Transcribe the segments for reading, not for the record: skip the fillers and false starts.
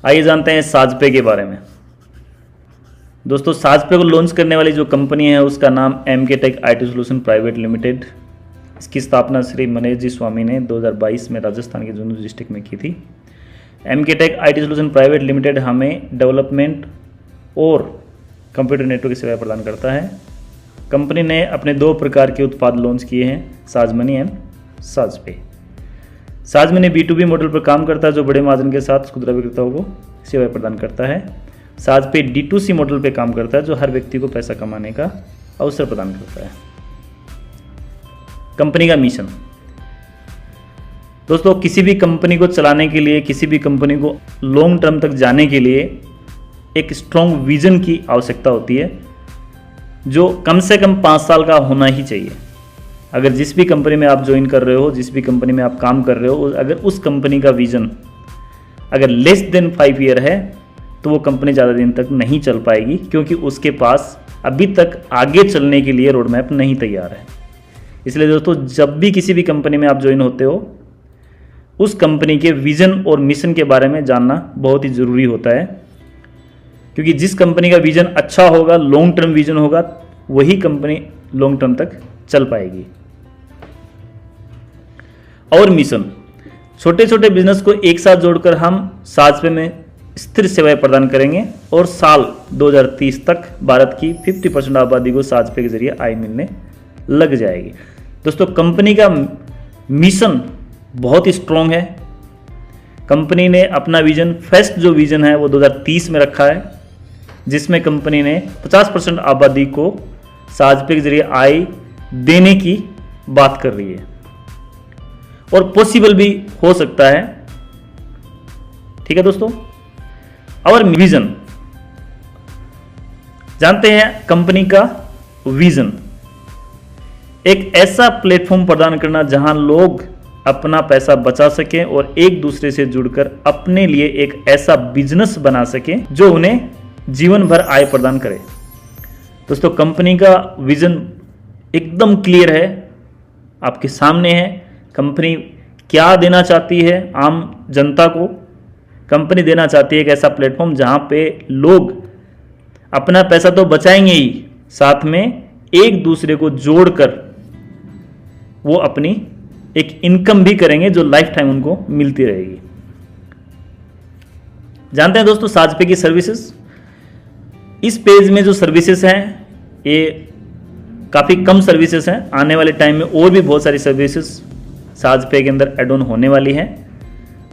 आइए जानते हैं साजपे के बारे में। दोस्तों, साजपे को लॉन्च करने वाली जो कंपनी है उसका नाम MK Tech IT Solution private limited. इसकी स्थापना श्री मनीष जी स्वामी ने 2022 में राजस्थान के झुंझुनू डिस्ट्रिक्ट में की थी। MK Tech IT Solution private limited हमें डेवलपमेंट और कंप्यूटर नेटवर्क की सेवाएं प्रदान करता है। कंपनी ने अपने 2 प्रकार के उत्पाद लॉन्च किए हैं, साजमनी एंड साजपे। साजमनी B2B मॉडल पर काम करता है जो बड़े मार्जिन के साथ खुदरा विक्रेताओं को सेवाएं प्रदान करता है। साजपे D2C मॉडल पे काम करता है जो हर व्यक्ति को पैसा कमाने का अवसर प्रदान करता है। कंपनी का मिशन, दोस्तों किसी भी कंपनी को चलाने के लिए, किसी भी कंपनी को लॉन्ग टर्म तक जाने के लिए एक स्ट्रॉन्ग विजन की आवश्यकता होती है जो कम से कम 5 साल का होना ही चाहिए। अगर जिस भी कंपनी में आप ज्वाइन कर रहे हो, जिस भी कंपनी में आप काम कर रहे हो, अगर उस कंपनी का विजन अगर लेस देन 5 ईयर है तो वो कंपनी ज़्यादा दिन तक नहीं चल पाएगी, क्योंकि उसके पास अभी तक आगे चलने के लिए रोड मैप नहीं तैयार है। इसलिए दोस्तों, जब भी किसी भी कंपनी में आप ज्वाइन होते हो उस कंपनी के विजन और मिशन के बारे में जानना बहुत ही ज़रूरी होता है, क्योंकि जिस कंपनी का विजन अच्छा होगा, लॉन्ग टर्म विजन होगा, वही कंपनी लॉन्ग टर्म तक चल पाएगी। और मिशन, छोटे छोटे बिजनेस को एक साथ जोड़कर हम साजपे में स्थिर सेवाएं प्रदान करेंगे और साल 2030 तक भारत की 50% आबादी को साजपे के जरिए आय मिलने लग जाएगी। दोस्तों, कंपनी का मिशन बहुत ही स्ट्रॉन्ग है। कंपनी ने अपना विजन, फर्स्ट जो विजन है वो 2030 में रखा है, जिसमें कंपनी ने 50% आबादी को साजपे के जरिए आय देने की बात कर रही है और पॉसिबल भी हो सकता है। ठीक है दोस्तों, और विजन जानते हैं। कंपनी का विजन एक ऐसा प्लेटफॉर्म प्रदान करना जहां लोग अपना पैसा बचा सकें और एक दूसरे से जुड़कर अपने लिए एक ऐसा बिजनेस बना सकें जो उन्हें जीवन भर आय प्रदान करे। दोस्तों, कंपनी का विजन एकदम क्लियर है, आपके सामने है। कंपनी क्या देना चाहती है आम जनता को? कंपनी देना चाहती है एक ऐसा प्लेटफॉर्म जहां पे लोग अपना पैसा तो बचाएंगे ही, साथ में एक दूसरे को जोड़कर वो अपनी एक इनकम भी करेंगे जो लाइफ टाइम उनको मिलती रहेगी। जानते हैं दोस्तों साजपे की सर्विसेज। इस पेज में जो सर्विसेज हैं ये काफ़ी कम सर्विसेज हैं। आने वाले टाइम में और भी बहुत सारी सर्विसेज साजपे के अंदर एड ऑन होने वाली हैं।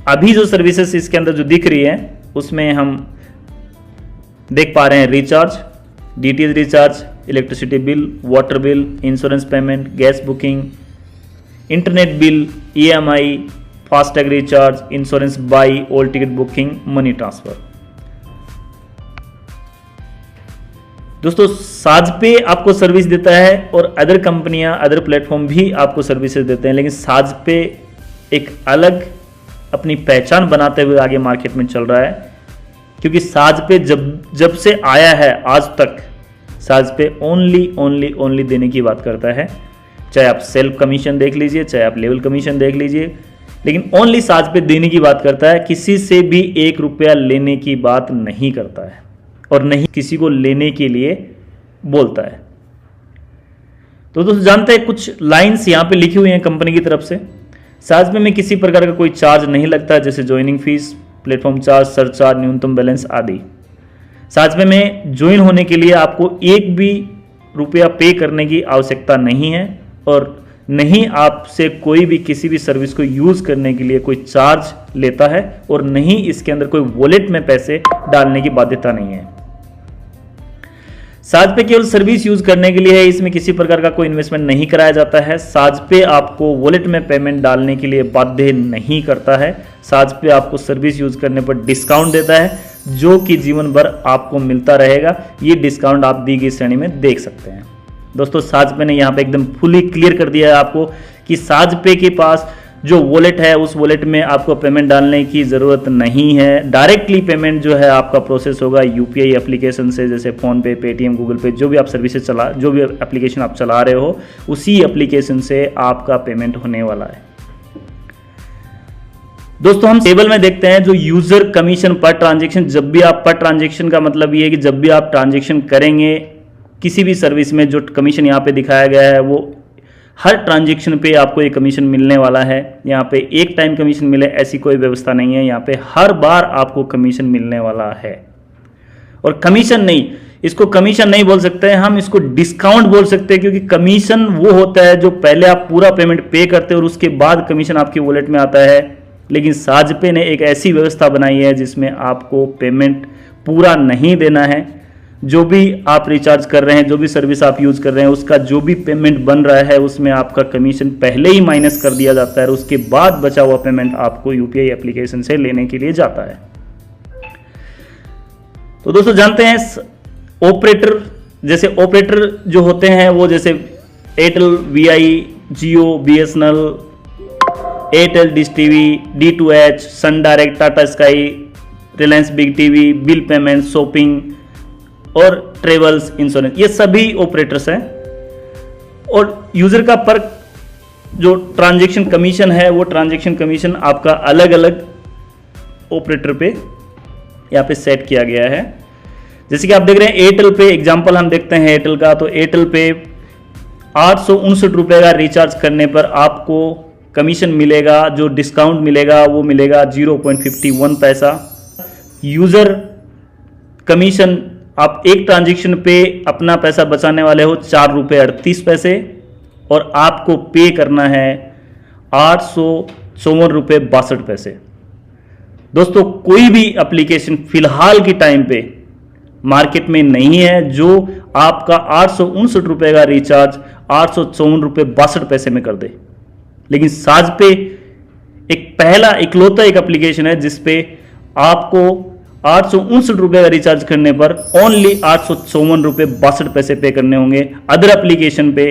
अभी जो सर्विसेज इसके अंदर जो दिख रही है उसमें हम देख पा रहे हैं recharge, DTH recharge, electricity bill, water bill, insurance payment, gas booking, internet bill, EMI, FASTag recharge, insurance by, all ticket booking, money transfer. दोस्तों, साजपे आपको सर्विस देता है और अदर कंपनियां, अदर प्लेटफॉर्म भी आपको सर्विसेज देते हैं, लेकिन साजपे एक अलग अपनी पहचान बनाते हुए आगे मार्केट में चल रहा है, क्योंकि साजपे जब से आया है आज तक साजपे ओनली देने की बात करता है। चाहे आप सेल्फ कमीशन देख लीजिए, चाहे आप लेवल कमीशन देख लीजिए, लेकिन ओनली साजपे देने की बात करता है। किसी से भी 1 रुपया लेने की बात नहीं करता है और नहीं किसी को लेने के लिए बोलता है। तो दोस्तों, जानते हैं कुछ लाइंस यहां पे लिखी हुई हैं कंपनी की तरफ से। साजपे में किसी प्रकार का कोई चार्ज नहीं लगता, जैसे joining fees, platform charge, surcharge, न्यूनतम बैलेंस आदि। साजपे में ज्वाइन होने के लिए आपको 1 भी रुपया पे करने की आवश्यकता नहीं है और नहीं आपसे कोई भी किसी भी सर्विस को यूज करने के लिए कोई चार्ज लेता है और नहीं इसके अंदर कोई वॉलेट में पैसे डालने की बाध्यता नहीं है। साजपे केवल सर्विस यूज करने के लिए है, इसमें किसी प्रकार का कोई इन्वेस्टमेंट नहीं कराया जाता है। साजपे आपको वॉलेट में पेमेंट डालने के लिए बाध्य नहीं करता है। साजपे आपको सर्विस यूज करने पर डिस्काउंट देता है जो कि जीवन भर आपको मिलता रहेगा। ये डिस्काउंट आप दी गई श्रेणी में देख सकते हैं। दोस्तों, साजपे ने यहाँ पे एकदम फुली क्लियर कर दिया है आपको कि साजपे के पास जो वॉलेट है उस वॉलेट में आपको पेमेंट डालने की ज़रूरत नहीं है। डायरेक्टली पेमेंट जो है आपका प्रोसेस होगा UPI एप्लीकेशन से, जैसे फ़ोनपे, पेटीएम, गूगल पे, जो भी आप सर्विसेज जो भी एप्लीकेशन आप चला रहे हो उसी एप्लीकेशन से आपका पेमेंट होने वाला है। दोस्तों हम टेबल में देखते हैं जो यूजर कमीशन पर ट्रांजेक्शन, जब भी आप पर ट्रांजेक्शन का मतलब ये है कि जब भी आप ट्रांजेक्शन करेंगे किसी भी सर्विस में, जो कमीशन यहाँ पे दिखाया गया है वो हर ट्रांजेक्शन पे आपको ये कमीशन मिलने वाला है। यहाँ पे एक टाइम कमीशन मिले ऐसी कोई व्यवस्था नहीं है, यहाँ पे हर बार आपको कमीशन मिलने वाला है। और कमीशन नहीं, इसको कमीशन नहीं बोल सकते हैं हम, इसको डिस्काउंट बोल सकते हैं, क्योंकि कमीशन वो होता है जो पहले आप पूरा पेमेंट पे करते हैं और उसके बाद कमीशन आपकी वॉलेट में आता है। लेकिन साजपे ने एक ऐसी व्यवस्था बनाई है जिसमें आपको पेमेंट पूरा नहीं देना है। जो भी आप रिचार्ज कर रहे हैं, जो भी सर्विस आप यूज कर रहे हैं, उसका जो भी पेमेंट बन रहा है उसमें आपका कमीशन पहले ही माइनस कर दिया जाता है और उसके बाद बचा हुआ पेमेंट आपको यूपीआई एप्लीकेशन से लेने के लिए जाता है। तो दोस्तों जानते हैं ऑपरेटर, जैसे ऑपरेटर जो होते हैं वो जैसे Airtel, VI, Jio, BSNL, Airtel dish TV, D2H, Sun Direct, Tata Sky, Reliance Big TV, bill payment, shopping और ट्रेवल्स, इंश्योरेंस, ये सभी ऑपरेटर्स हैं। और यूजर का पर जो ट्रांजैक्शन कमीशन है वो ट्रांजैक्शन कमीशन आपका अलग अलग ऑपरेटर पे यहाँ पे सेट किया गया है। जैसे कि आप देख रहे हैं एयरटेल पे, एग्जांपल हम देखते हैं एयरटेल का, तो एयरटेल पे 859 रुपये का रिचार्ज करने पर आपको कमीशन मिलेगा, जो डिस्काउंट मिलेगा वो मिलेगा 0.51 पैसा। यूजर कमीशन आप एक ट्रांजैक्शन पे अपना पैसा बचाने वाले हो 4 रुपये 38 पैसे और आपको पे करना है 854 रुपये 62 पैसे। दोस्तों कोई भी एप्लीकेशन फिलहाल की टाइम पे मार्केट में नहीं है जो आपका 859 रुपये का रिचार्ज 854 रुपये 62 पैसे में कर दे। लेकिन साजपे एक पहला इकलौता एक एप्लीकेशन है जिसपे आपको 859 रुपये का रिचार्ज करने पर ओनली 854 रुपये 62 पैसे पे करने होंगे। अदर एप्लीकेशन पे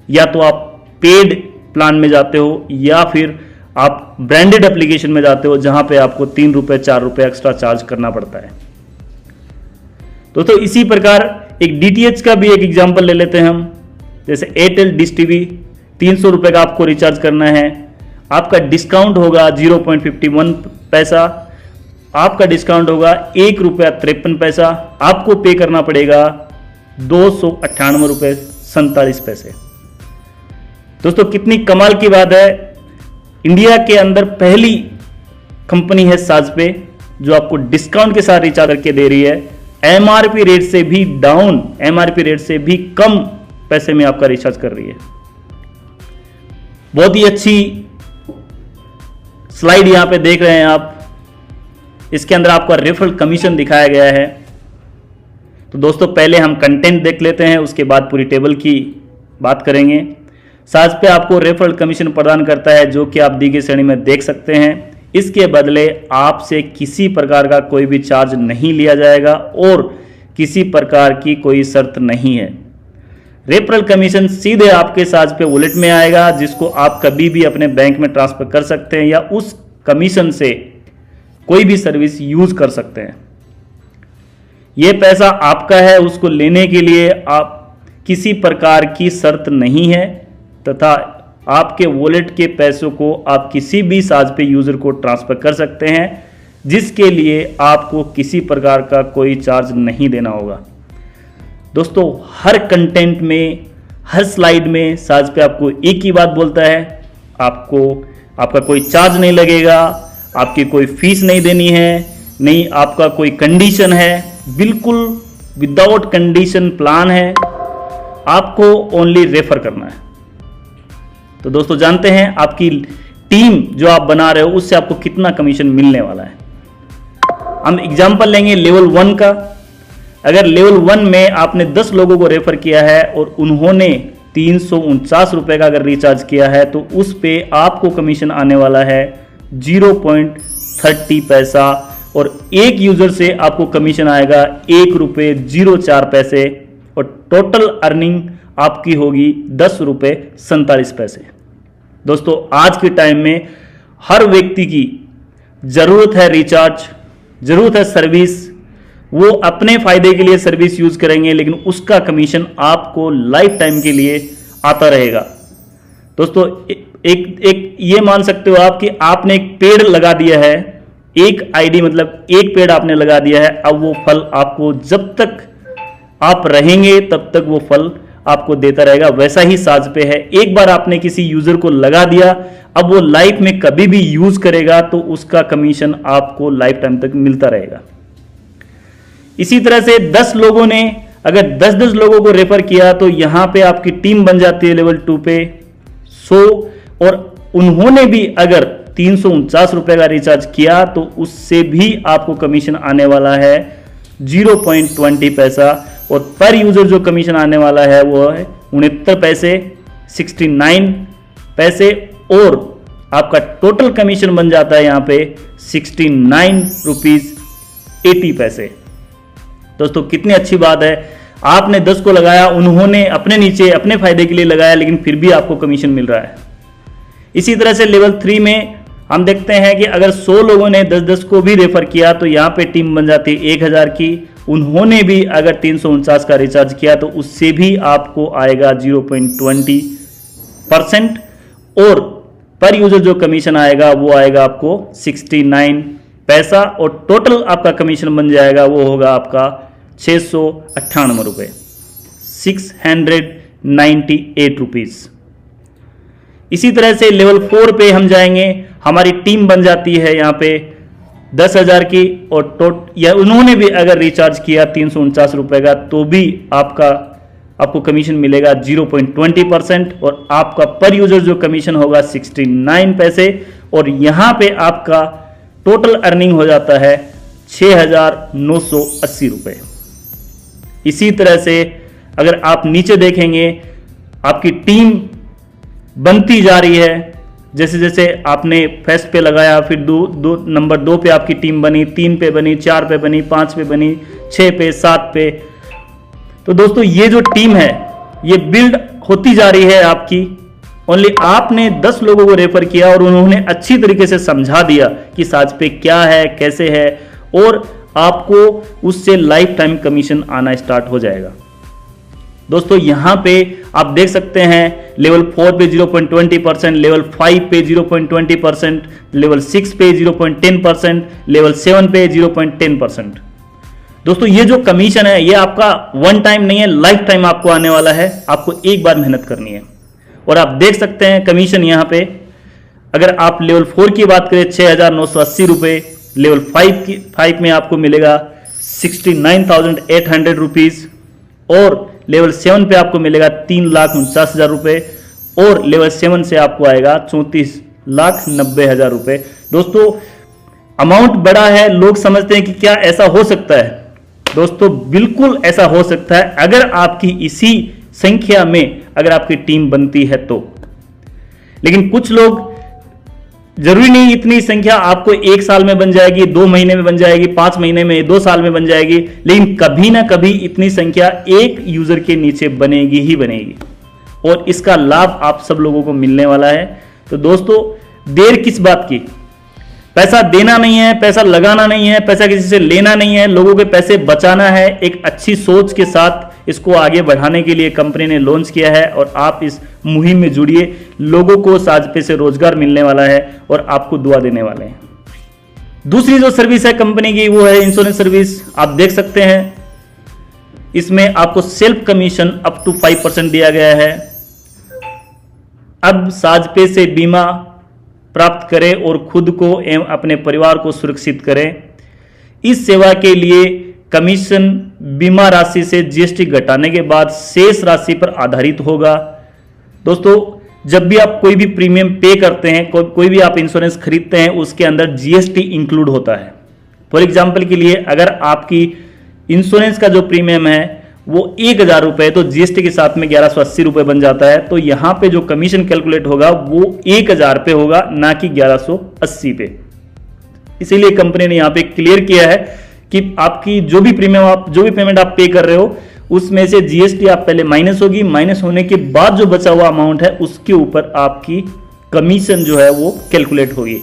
या तो आप पेड प्लान में जाते हो या फिर आप ब्रांडेड एप्लीकेशन में जाते हो जहां पे आपको 3 रुपये 4 रुपये एक्स्ट्रा चार्ज करना पड़ता है। तो इसी प्रकार एक DTH का भी एक एग्जांपल ले लेते हैं हम। जैसे एयरटेल डिश टीवी 300 रुपये का आपको रिचार्ज करना है, आपका डिस्काउंट होगा 0.51 पैसा, आपका डिस्काउंट होगा 1 रुपया 53 पैसा, आपको पे करना पड़ेगा 298 रुपये 47 पैसे। दोस्तों कितनी कमाल की बात है, इंडिया के अंदर पहली कंपनी है साजपे जो आपको डिस्काउंट के साथ रिचार्ज करके दे रही है, MRP रेट से भी डाउन, MRP रेट से भी कम पैसे में आपका रिचार्ज कर रही है। बहुत ही अच्छी स्लाइड यहां पे देख रहे हैं आप, इसके अंदर आपका रेफरल कमीशन दिखाया गया है। तो दोस्तों पहले हम कंटेंट देख लेते हैं, उसके बाद पूरी टेबल की बात करेंगे। साजपे आपको रेफरल कमीशन प्रदान करता है जो कि आप दी गई श्रेणी में देख सकते हैं। इसके बदले आपसे किसी प्रकार का कोई भी चार्ज नहीं लिया जाएगा और किसी प्रकार की कोई शर्त नहीं है। रेफरल कमीशन सीधे आपके साजपे वॉलेट में आएगा जिसको आप कभी भी अपने बैंक में ट्रांसफर कर सकते हैं या उस कमीशन से कोई भी सर्विस यूज कर सकते हैं। यह पैसा आपका है, उसको लेने के लिए आप किसी प्रकार की शर्त नहीं है तथा आपके वॉलेट के पैसों को आप किसी भी साजपे यूजर को ट्रांसफर कर सकते हैं जिसके लिए आपको किसी प्रकार का कोई चार्ज नहीं देना होगा। दोस्तों हर कंटेंट में, हर स्लाइड में साजपे आपको एक ही बात बोलता है, आपका कोई चार्ज नहीं लगेगा, आपकी कोई फीस नहीं देनी है, नहीं आपका कोई कंडीशन है, बिल्कुल विदाउट कंडीशन प्लान है, आपको ओनली रेफर करना है। तो दोस्तों जानते हैं आपकी टीम जो आप बना रहे हो उससे आपको कितना कमीशन मिलने वाला है। हम एग्जांपल लेंगे लेवल 1 का। अगर लेवल 1 में आपने 10 लोगों को रेफर किया है और उन्होंने 349 रुपए का अगर रिचार्ज किया है तो उस पे आपको कमीशन आने वाला है 0.30 पैसा और एक यूजर से आपको कमीशन आएगा 1 रुपये 04 पैसे और टोटल अर्निंग आपकी होगी 10 रुपये 47 पैसे। दोस्तों आज के टाइम में हर व्यक्ति की जरूरत है रिचार्ज, जरूरत है सर्विस, वो अपने फायदे के लिए सर्विस यूज करेंगे लेकिन उसका कमीशन आपको लाइफ टाइम के लिए आता रहेगा। दोस्तों एक ये मान सकते हो आप कि आपने एक पेड़ लगा दिया है, एक आईडी मतलब एक पेड़ आपने लगा दिया है। अब वो फल आपको जब तक आप रहेंगे तब तक वो फल आपको देता रहेगा। वैसा ही साजपे है, एक बार आपने किसी यूजर को लगा दिया, अब वो लाइफ में कभी भी यूज करेगा तो उसका कमीशन आपको लाइफ टाइम तक मिलता रहेगा। इसी तरह से 10 लोगों ने अगर 10-10 लोगों को रेफर किया तो यहां पे आपकी टीम बन जाती है लेवल 2 पे 100, और उन्होंने भी अगर 349 रुपए का रिचार्ज किया तो उससे भी आपको कमीशन आने वाला है 0.20 पैसा, और पर यूजर जो कमीशन आने वाला है वो है 69 पैसे 69 पैसे, और आपका टोटल कमीशन बन जाता है यहां पे 69 रुपीज 80 पैसे। दोस्तों कितनी अच्छी बात है, आपने 10 को लगाया, उन्होंने अपने नीचे अपने फायदे के लिए लगाया, लेकिन फिर भी आपको कमीशन मिल रहा है। इसी तरह से लेवल 3 में हम देखते हैं कि अगर 100 लोगों ने 10-10 को भी रेफर किया तो यहां पे टीम बन जाती है 1000 की, उन्होंने भी अगर 349 का रिचार्ज किया तो उससे भी आपको आएगा 0.20%, और पर यूजर जो कमीशन आएगा वो आएगा आपको 69 पैसा, और टोटल आपका कमीशन बन जाएगा वो होगा आपका 698 रुपए 698 रुपीज। इसी तरह से लेवल 4 पे हम जाएंगे, हमारी टीम बन जाती है यहाँ पे 10,000 की, और या उन्होंने भी अगर रिचार्ज किया 349 रुपए का तो भी आपको कमीशन मिलेगा 0.20%, और आपका पर यूजर जो कमीशन होगा 69 पैसे, और यहां पे आपका टोटल अर्निंग हो जाता है 6,980 रुपए। इसी तरह से अगर आप नीचे देखेंगे आपकी टीम बनती जा रही है, जैसे जैसे आपने फर्स्ट पे लगाया, फिर नंबर 2 पे आपकी टीम बनी, 3 पे बनी, 4 पे बनी, 5 पे बनी, 6 पे, 7 पे। तो दोस्तों ये जो टीम है ये बिल्ड होती जा रही है आपकी। ओनली आपने 10 लोगों को रेफर किया और उन्होंने अच्छी तरीके से समझा दिया कि साजपे क्या है, कैसे है, और आपको उससे लाइफ टाइम कमीशन आना स्टार्ट हो जाएगा। दोस्तों यहां पे आप देख सकते हैं लेवल 4 पे 0.20%, लेवल 5 पे 0.20%, लेवल 6 पे 0.10%, लेवल 7 पे 0.10%। दोस्तों ये जो कमीशन है ये आपका वन टाइम नहीं है, लाइफ टाइम आपको आने वाला है, आपको एक बार मेहनत करनी है। और आप देख सकते हैं कमीशन यहां पे, अगर आप लेवल 4 की बात करें 6,980 रुपए, लेवल 5 में आपको मिलेगा 69,800 रुपीज, और लेवल 7 पे आपको मिलेगा 3,49,000 रुपए, और लेवल 7 से आपको आएगा 34,90,000 रुपए। दोस्तों अमाउंट बड़ा है, लोग समझते हैं कि क्या ऐसा हो सकता है। दोस्तों बिल्कुल ऐसा हो सकता है, अगर आपकी इसी संख्या में अगर आपकी टीम बनती है तो। लेकिन कुछ लोग, जरूरी नहीं इतनी संख्या आपको 1 साल में बन जाएगी, 2 महीने में बन जाएगी, 5 महीने में, 2 साल में बन जाएगी, लेकिन कभी ना कभी इतनी संख्या एक यूजर के नीचे बनेगी ही बनेगी, और इसका लाभ आप सब लोगों को मिलने वाला है। तो दोस्तों देर किस बात की, पैसा देना नहीं है, पैसा लगाना नहीं है, पैसा किसी से लेना नहीं है, लोगों के पैसे बचाना है। एक अच्छी सोच के साथ इसको आगे बढ़ाने के लिए कंपनी ने लॉन्च किया है, और आप इस मुहिम में जुड़िए। लोगों को साजपे से रोजगार मिलने वाला है और आपको दुआ देने वाले हैं। दूसरी जो सर्विस है कंपनी की वो है इंश्योरेंस सर्विस। आप देख सकते हैं इसमें आपको सेल्फ कमीशन अप टू 5% दिया गया है। अब साजपे से बीमा प्राप्त करें और खुद को एवं अपने परिवार को सुरक्षित करें। इस सेवा के लिए कमीशन बीमा राशि से जीएसटी घटाने के बाद शेष राशि पर आधारित होगा। दोस्तों जब भी आप कोई भी प्रीमियम पे करते हैं, कोई भी आप इंश्योरेंस खरीदते हैं, उसके अंदर जीएसटी इंक्लूड होता है। फॉर एग्जाम्पल के लिए अगर आपकी इंश्योरेंस का जो प्रीमियम है वो 1,000 रुपए है तो जीएसटी के साथ में 1,180 रुपए बन जाता है। तो यहां पे जो कमीशन कैलकुलेट होगा वो 1,000 पे होगा, ना कि 1,180 पे। इसीलिए कंपनी ने यहां पे क्लियर किया है कि आपकी जो भी पेमेंट आप पे कर रहे हो उसमें से जीएसटी आप पहले माइनस होगी, माइनस होने के बाद जो बचा हुआ अमाउंट है उसके ऊपर आपकी कमीशन जो है वो कैलकुलेट होगी।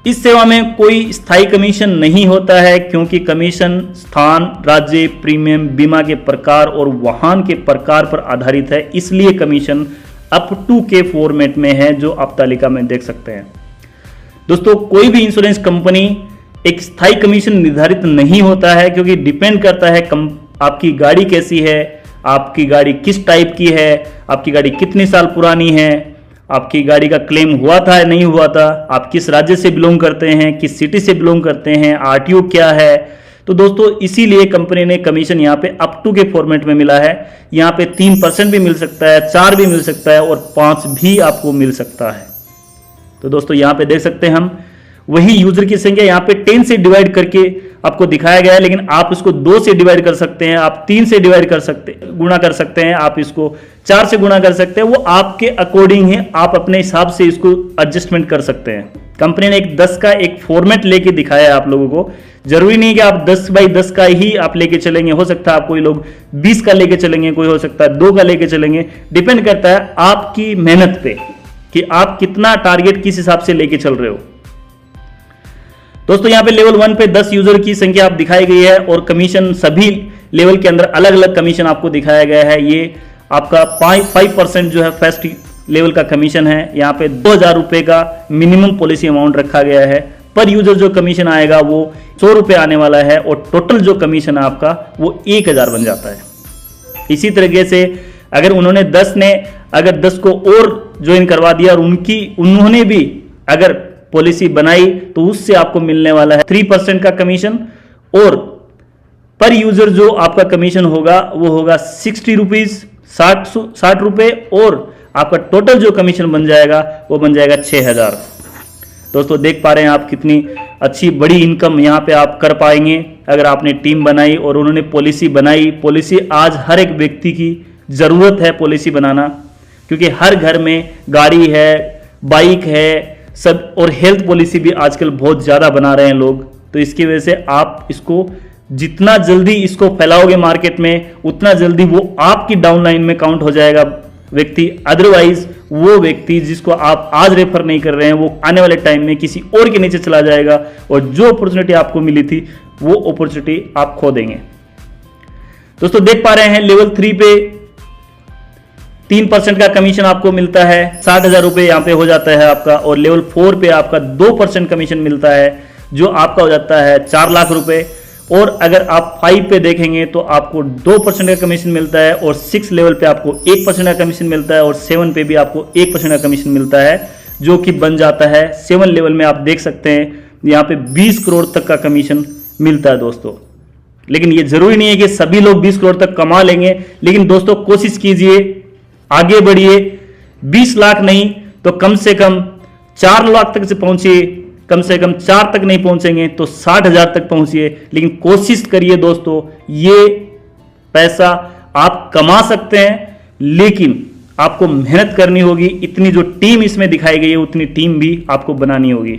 इस सेवा में कोई स्थायी कमीशन नहीं होता है, क्योंकि कमीशन स्थान, राज्य, प्रीमियम, बीमा के प्रकार और वाहन के प्रकार पर आधारित है। इसलिए कमीशन अप टू के फॉर्मेट में है, जो आप तालिका में देख सकते हैं। दोस्तों, कोई भी इंश्योरेंस कंपनी एक स्थायी कमीशन निर्धारित नहीं होता है, क्योंकि डिपेंड करता है आपकी गाड़ी कैसी है, आपकी गाड़ी किस टाइप की है, आपकी गाड़ी कितने साल पुरानी है, आपकी गाड़ी का क्लेम हुआ था या नहीं हुआ था, आप किस राज्य से बिलोंग करते हैं, किस सिटी से बिलोंग करते हैं, आरटीओ क्या है। तो दोस्तों, इसीलिए कंपनी ने कमीशन यहाँ पे अप टू के फॉर्मेट में मिला है। यहाँ पे 3% भी मिल सकता है, 4 भी मिल सकता है और 5 भी आपको मिल सकता है। तो दोस्तों, यहाँ पे देख सकते हैं हम वही यूजर की संख्या यहाँ पे 10 से डिवाइड करके आपको दिखाया गया है, लेकिन आप इसको 2 से डिवाइड कर सकते हैं, आप 3 से डिवाइड कर सकते, गुणा कर सकते हैं, आप इसको 4 से गुणा कर सकते हैं। वो आपके अकॉर्डिंग है, आप अपने हिसाब से इसको एडजस्टमेंट कर सकते हैं। कंपनी ने एक 10 का एक फॉर्मेट लेके दिखाया है आप लोगों को। जरूरी नहीं कि आप 10 बाई 10 का ही आप लेके चलेंगे, हो सकता है आप कोई लोग 20 का लेके चलेंगे, कोई हो सकता है 2 का लेके चलेंगे। डिपेंड करता है आपकी मेहनत पे कि आप कितना टारगेट किस हिसाब से लेके चल रहे हो। दोस्तों, यहाँ पे लेवल 1 पे 10 यूजर की संख्या आप दिखाई गई है और कमीशन सभी लेवल के अंदर अलग अलग कमीशन आपको दिखाया गया है। ये आपका 5% जो है फर्स्ट लेवल का कमीशन है। यहाँ पे 2000 रुपए का मिनिमम पॉलिसी अमाउंट रखा गया है। पर यूजर जो कमीशन आएगा वो 100 रुपए आने वाला है और टोटल जो कमीशन है आपका वो 1000 बन जाता है। इसी तरीके से अगर उन्होंने 10 को और ज्वाइन करवा दिया और उन्होंने भी अगर पॉलिसी बनाई तो उससे आपको मिलने वाला है 3% का कमीशन और पर यूजर जो आपका कमीशन होगा वो होगा 60 रुपीज 60 रुपए और आपका टोटल जो कमीशन बन जाएगा वो बन जाएगा 6000। दोस्तों, देख पा रहे हैं आप कितनी अच्छी बड़ी इनकम यहाँ पे आप कर पाएंगे अगर आपने टीम बनाई और उन्होंने पॉलिसी बनाई। पॉलिसी आज हर एक व्यक्ति की जरूरत है पॉलिसी बनाना, क्योंकि हर घर में गाड़ी है, बाइक है सब, और हेल्थ पॉलिसी भी आजकल बहुत ज़्यादा बना रहे हैं लोग। तो इसकी वजह से आप इसको जितना जल्दी इसको फैलाओगे मार्केट में, उतना जल्दी वो आपकी डाउनलाइन में काउंट हो जाएगा व्यक्ति। अदरवाइज वो व्यक्ति जिसको आप आज रेफर नहीं कर रहे हैं वो आने वाले टाइम में किसी और के नीचे चला जाएगा और जो अपॉर्चुनिटी आपको मिली थी वो अपॉर्चुनिटी आप खो देंगे। दोस्तों, देख पा रहे हैं लेवल 3 पे 3% का कमीशन आपको मिलता है, 60,000 रुपए यहाँ पे हो जाता है आपका। और लेवल 4 पे आपका 2% कमीशन मिलता है जो आपका हो जाता है 4 लाख रुपए। और अगर आप 5 पे देखेंगे तो आपको 2% का कमीशन मिलता है और 6 लेवल पे आपको 1% का कमीशन मिलता है और 7 पे भी आपको 1% का कमीशन मिलता है, जो कि बन जाता है 7 लेवल में आप देख सकते हैं यहाँ पे 20 करोड़ तक का कमीशन मिलता है दोस्तों। लेकिन ये जरूरी नहीं है कि सभी लोग 20 करोड़ तक कमा लेंगे, लेकिन दोस्तों कोशिश कीजिए, आगे बढ़िए। 20 लाख नहीं तो कम से कम 4 लाख तक से पहुंचिए, कम से कम 4 तक नहीं पहुंचेंगे तो 60,000 तक पहुंचिए। लेकिन कोशिश करिए दोस्तों, ये पैसा आप कमा सकते हैं, लेकिन आपको मेहनत करनी होगी। इतनी जो टीम इसमें दिखाई गई है उतनी टीम भी आपको बनानी होगी।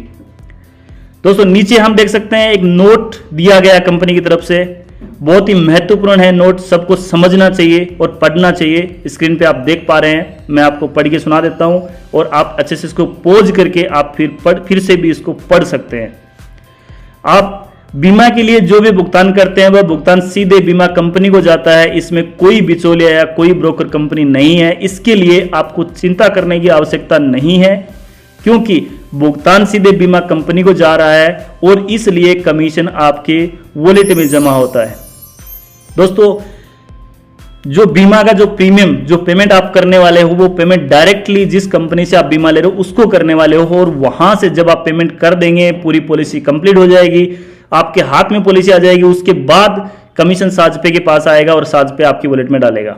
दोस्तों, नीचे हम देख सकते हैं एक नोट दिया गया कंपनी की तरफ से, बहुत ही महत्वपूर्ण है नोट, सबको समझना चाहिए और पढ़ना चाहिए। स्क्रीन पे आप देख पा रहे हैं, मैं आपको पढ़ के सुना देता हूं और आप अच्छे से इसको पॉज करके आप फिर से भी इसको पढ़ सकते हैं। आप बीमा के लिए जो भी भुगतान करते हैं वह भुगतान सीधे बीमा कंपनी को जाता है। इसमें कोई बिचौलिया या कोई ब्रोकर कंपनी नहीं है। इसके लिए आपको चिंता करने की आवश्यकता नहीं है, क्योंकि भुगतान सीधे बीमा कंपनी को जा रहा है और इसलिए कमीशन आपके वॉलेट में जमा होता है। दोस्तों, जो बीमा का जो प्रीमियम जो पेमेंट आप करने वाले हो वो पेमेंट डायरेक्टली जिस कंपनी से आप बीमा ले रहे हो उसको करने वाले हो, और वहां से जब आप पेमेंट कर देंगे पूरी पॉलिसी कंप्लीट हो जाएगी, आपके हाथ में पॉलिसी आ जाएगी, उसके बाद कमीशन साजपे के पास आएगा और साजपे आपकी वॉलेट में डालेगा।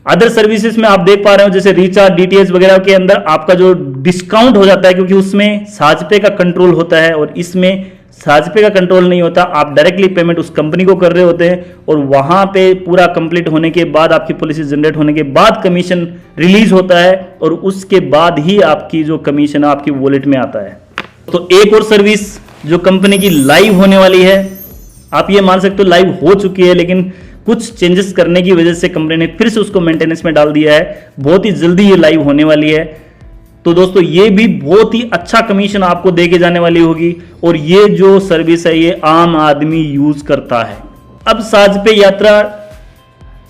अदर सर्विसेज में आप देख पा रहे हो जैसे रिचार्ज, डीटीएच वगैरह के अंदर आपका जो डिस्काउंट हो जाता है, क्योंकि उसमें साजपे का कंट्रोल होता है और इसमें साजपे का कंट्रोल नहीं होता। आप डायरेक्टली पेमेंट उस कंपनी को कर रहे होते हैं और वहां पे पूरा कंप्लीट होने के बाद, आपकी पॉलिसी जनरेट होने के बाद कमीशन रिलीज होता है और उसके बाद ही आपकी जो कमीशन आपकी वॉलेट में आता है। तो एक और सर्विस जो कंपनी की लाइव होने वाली है, आप ये मान सकते हो लाइव हो चुकी है, लेकिन कुछ चेंजेस करने की वजह से कंपनी ने फिर से उसको मेंटेनेंस में डाल दिया है। बहुत ही जल्दी ये लाइव होने वाली है। तो दोस्तों, ये भी बहुत ही अच्छा कमीशन आपको देके जाने वाली होगी और ये जो सर्विस है ये आम आदमी यूज करता है। अब साजपे यात्रा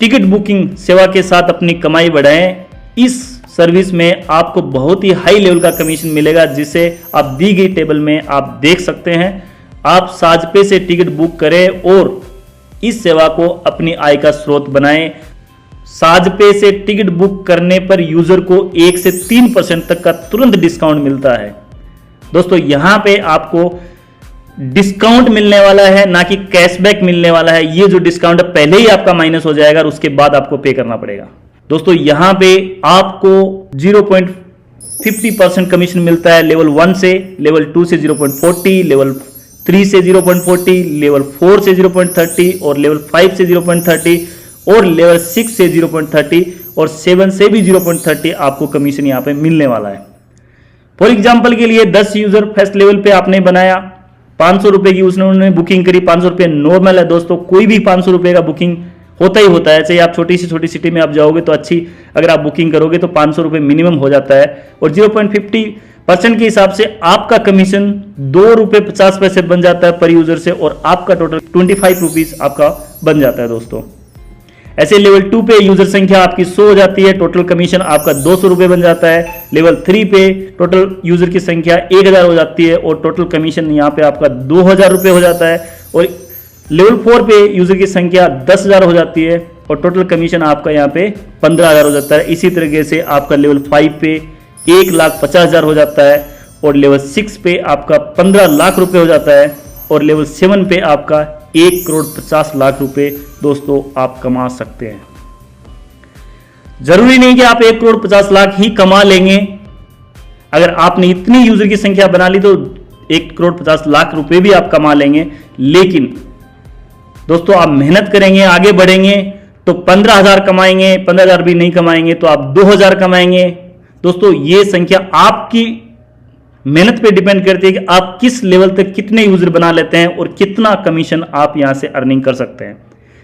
टिकट बुकिंग सेवा के साथ अपनी कमाई बढ़ाएं। इस सर्विस में आपको बहुत ही हाई लेवल का कमीशन मिलेगा, जिसे आप दी गई टेबल में आप देख सकते हैं। आप साजपे से टिकट बुक करें और इस सेवा को अपनी आय का स्रोत बनाएं। साजपे से टिकट बुक करने पर यूजर को 1 से 3% तक का तुरंत डिस्काउंट मिलता है। दोस्तों यहां पे आपको डिस्काउंट मिलने वाला है, ना कि कैशबैक मिलने वाला है। ये जो डिस्काउंट है पहले ही आपका माइनस हो जाएगा और उसके बाद आपको पे करना पड़ेगा। दोस्तों यहां पे आपको 0.50% कमीशन मिलता है लेवल 1 से, लेवल 2 से 0.40, लेवल 3 से 0.40, लेवल 4 से 0.30 और लेवल 5 से 0.30 और लेवल 6 से 0.30 और 7 से भी 0.30 आपको कमीशन यहां पे मिलने वाला है। फॉर एग्जांपल के लिए 10 यूजर फर्स्ट लेवल पे आपने बनाया, 500 रुपए की उन्होंने बुकिंग करी। 500 रुपए नॉर्मल है दोस्तों, कोई भी 500 रुपए का बुकिंग होता ही होता है। चाहे आप छोटी से छोटी सिटी में आप जाओगे तो अच्छी अगर आप बुकिंग करोगे तो 500 रुपए मिनिमम हो जाता है। और 0.50% के हिसाब से आपका कमीशन 2 रुपए 50 पैसे बन जाता है पर यूजर से, और आपका टोटल 25 रुपीज आपका बन जाता है दोस्तों। ऐसे लेवल 2 पे यूजर संख्या आपकी 100 हो जाती है, टोटल कमीशन आपका 200 रुपए बन जाता है। लेवल 3 पे टोटल यूजर की संख्या 1000 हो जाती है और टोटल कमीशन यहाँ पे आपका 2000 रुपए हो जाता है। और लेवल 4 पे यूजर की संख्या 10,000 हो जाती है और टोटल कमीशन आपका यहाँ पे 15,000 हो जाता है। इसी तरीके से आपका लेवल 5 पे 1,50,000 हो जाता है और लेवल 6 पे आपका 15 लाख रुपए हो जाता है और लेवल 7 पे आपका 1,50,00,000 रुपए दोस्तों आप कमा सकते हैं। जरूरी नहीं कि आप 1,50,00,000 ही कमा लेंगे। अगर आपने इतनी यूजर की संख्या बना ली तो 1,50,00,000 रुपए भी आप कमा लेंगे, लेकिन दोस्तों आप मेहनत करेंगे, आगे बढ़ेंगे तो 15,000 कमाएंगे, 15,000 भी नहीं कमाएंगे तो आप 2,000 कमाएंगे। दोस्तों ये संख्या आपकी मेहनत पे डिपेंड करती है कि आप किस लेवल तक कितने यूजर बना लेते हैं और कितना कमीशन आप यहां से अर्निंग कर सकते हैं।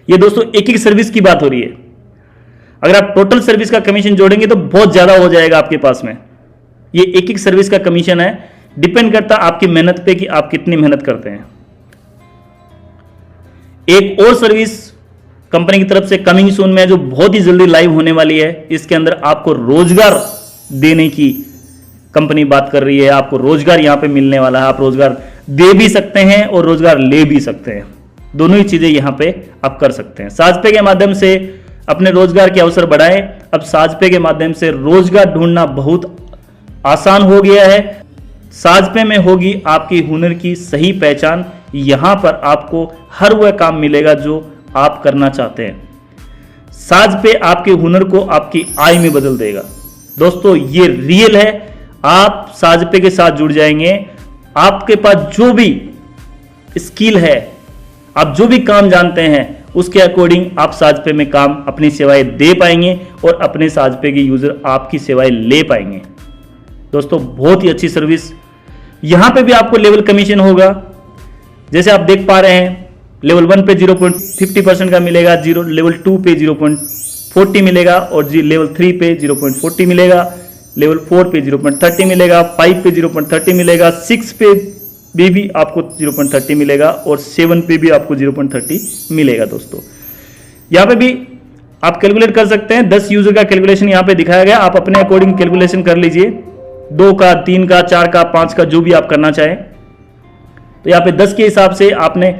ये दोस्तों एक एक सर्विस की बात हो रही है। अगर आप टोटल सर्विस का कमीशन जोड़ेंगे तो बहुत ज्यादा हो जाएगा आपके पास में। ये एक एक सर्विस का कमीशन है, डिपेंड करता है आपकी मेहनत पे कि आप कितनी मेहनत करते हैं। एक और सर्विस कंपनी की तरफ से कमिंग सून में जो बहुत ही जल्दी लाइव होने वाली है, इसके अंदर आपको रोजगार देने की कंपनी बात कर रही है। आपको रोजगार यहां पे मिलने वाला है, आप रोजगार दे भी सकते हैं और रोजगार ले भी सकते हैं, दोनों ही चीजें यहां पे आप कर सकते हैं। साजपे के माध्यम से अपने रोजगार के अवसर बढ़ाएं। अब साजपे के माध्यम से रोजगार ढूंढना बहुत आसान हो गया है। साजपे में होगी आपकी हुनर की सही पहचान। यहां पर आपको हर वह काम मिलेगा जो आप करना चाहते हैं। साजपे आपके हुनर को आपकी आय में बदल देगा। दोस्तों ये रियल है। आप साजपे के साथ जुड़ जाएंगे, आपके पास जो भी स्किल है, आप जो भी काम जानते हैं, उसके अकॉर्डिंग आप साजपे में काम अपनी सेवाएं दे पाएंगे और अपने साजपे के यूजर आपकी सेवाएं ले पाएंगे। दोस्तों बहुत ही अच्छी सर्विस। यहां पे भी आपको लेवल कमीशन होगा, जैसे आप देख पा रहे हैं। लेवल 1 पे 0.50% का मिलेगा, लेवल 2 पे 0.40 मिलेगा और लेवल 3 पे 0.40 मिलेगा, लेवल 4 पे 0.30 मिलेगा, 5 पे 0.30 मिलेगा, 6 पे भी आपको 0.30 मिलेगा और 7 पे भी आपको 0.30 मिलेगा। दोस्तों यहां पे भी आप कैलकुलेट कर सकते हैं। 10 यूजर का कैलकुलेशन यहां पे दिखाया गया, आप अपने अकॉर्डिंग कैलकुलेशन कर लीजिए। 2 का, 3 का, 4 का, 5 का, जो भी आप करना चाहें। तो यहाँ पे 10 के हिसाब से आपने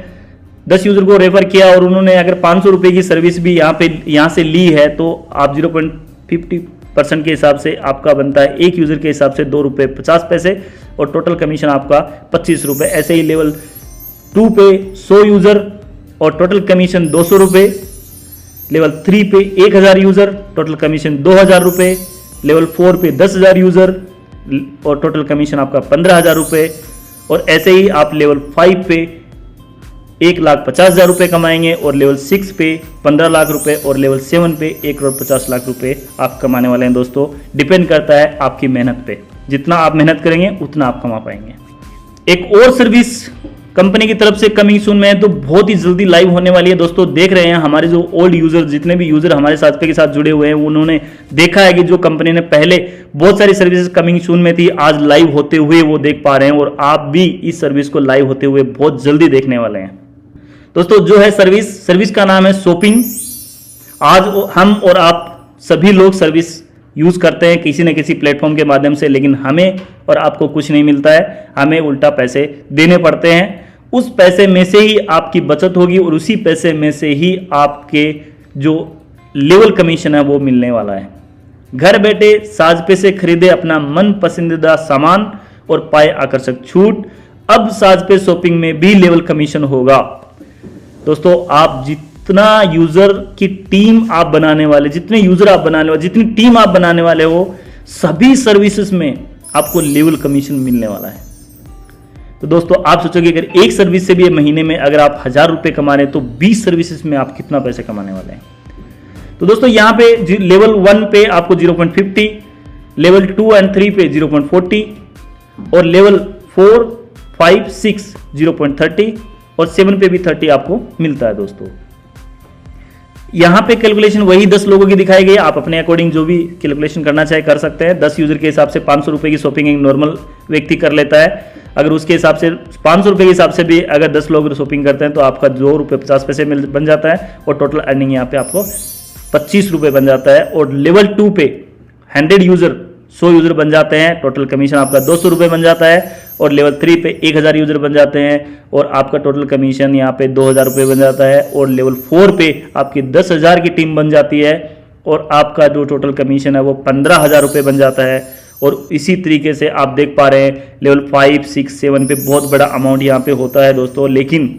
10 यूजर को रेफर किया और उन्होंने अगर 500 रुपए की सर्विस भी यहाँ से ली है तो आप 0.50% के हिसाब से आपका बनता है एक यूजर के हिसाब से 2 रुपये 50 पैसे और टोटल कमीशन आपका 25 रुपये। ऐसे ही लेवल 2 पे 100 यूजर और टोटल कमीशन 200 रुपये। लेवल 3 पे 1000 यूजर, टोटल कमीशन 2000 रुपये। लेवल 4 पे 10,000 यूजर और टोटल कमीशन आपका 15,000 रुपये। और ऐसे ही आप लेवल 5 पे 1,50,000 रुपये कमाएंगे और लेवल 6 पे 15 लाख रुपए और लेवल 7 पे 1,50,00,000 रुपए आप कमाने वाले हैं। दोस्तों डिपेंड करता है आपकी मेहनत पे, जितना आप मेहनत करेंगे उतना आप कमा पाएंगे। एक और सर्विस कंपनी की तरफ से कमिंग सून में है, तो बहुत ही जल्दी लाइव होने वाली है। दोस्तों देख रहे हैं हमारे जो ओल्ड यूजर, जितने भी यूजर हमारे साजपे के साथ जुड़े हुए हैं, उन्होंने देखा है कि जो कंपनी ने पहले बहुत सारी सर्विसेज कमिंग सून में थी, आज लाइव होते हुए वो देख पा रहे हैं और आप भी इस सर्विस को लाइव होते हुए बहुत जल्दी देखने वाले हैं। दोस्तों जो है सर्विस का नाम है शॉपिंग। आज हम और आप सभी लोग सर्विस यूज़ करते हैं किसी न किसी प्लेटफॉर्म के माध्यम से, लेकिन हमें और आपको कुछ नहीं मिलता है, हमें उल्टा पैसे देने पड़ते हैं। उस पैसे में से ही आपकी बचत होगी और उसी पैसे में से ही आपके जो लेवल कमीशन है वो मिलने वाला है। घर बैठे साजपे से खरीदे अपना मन पसंदीदा सामान और पाए आकर्षक छूट। अब साजपे शॉपिंग में भी लेवल कमीशन होगा। दोस्तों, आप जितना यूजर की टीम आप बनाने वाले, जितने यूजर आप बनाने वाले, जितनी टीम आप बनाने वाले हो, सभी सर्विसेज में आपको लेवल कमीशन मिलने वाला है। तो दोस्तों, आप सोचोगे अगर एक सर्विस से भी महीने में अगर आप 1000 रुपए कमा रहे हैं तो 20 सर्विसेज में आप कितना पैसे कमाने वाले हैं। तो दोस्तों, यहां पे लेवल 1 पे आपको 0.50, लेवल 2 एंड 3 पे 0.40 और लेवल 4, 5, 6 0.30 और 7 पे भी 30 आपको मिलता है। दोस्तों, यहां पे कैलकुलेशन वही 10 लोगों की दिखाई गई है। आप अपने अकॉर्डिंग जो भी कैलकुलेशन करना चाहे कर सकते हैं। 10 यूजर के हिसाब से 500 रुपए की शॉपिंग एक नॉर्मल व्यक्ति कर लेता है। अगर उसके हिसाब से 500 रुपए के हिसाब से भी अगर 10 लोग शॉपिंग करते हैं तो आपका 2 रुपये 50 पैसे बन जाता है और टोटल अर्निंग यहाँ पे आपको 25 रुपये बन जाता है। और लेवल 2 पे 100 यूजर बन जाते हैं, टोटल कमीशन आपका 200 रुपये बन जाता है। और लेवल 3 पे 1000 यूजर बन जाते हैं और आपका टोटल कमीशन यहाँ पे 2000 रुपये बन जाता है। और लेवल 4 पे आपकी 10,000 की टीम बन जाती है और आपका जो टोटल कमीशन है वो 15,000 रुपये बन जाता है। और इसी तरीके से आप देख पा रहे हैं लेवल 5, 6, 7 पे बहुत बड़ा अमाउंट यहाँ पे होता है दोस्तों, लेकिन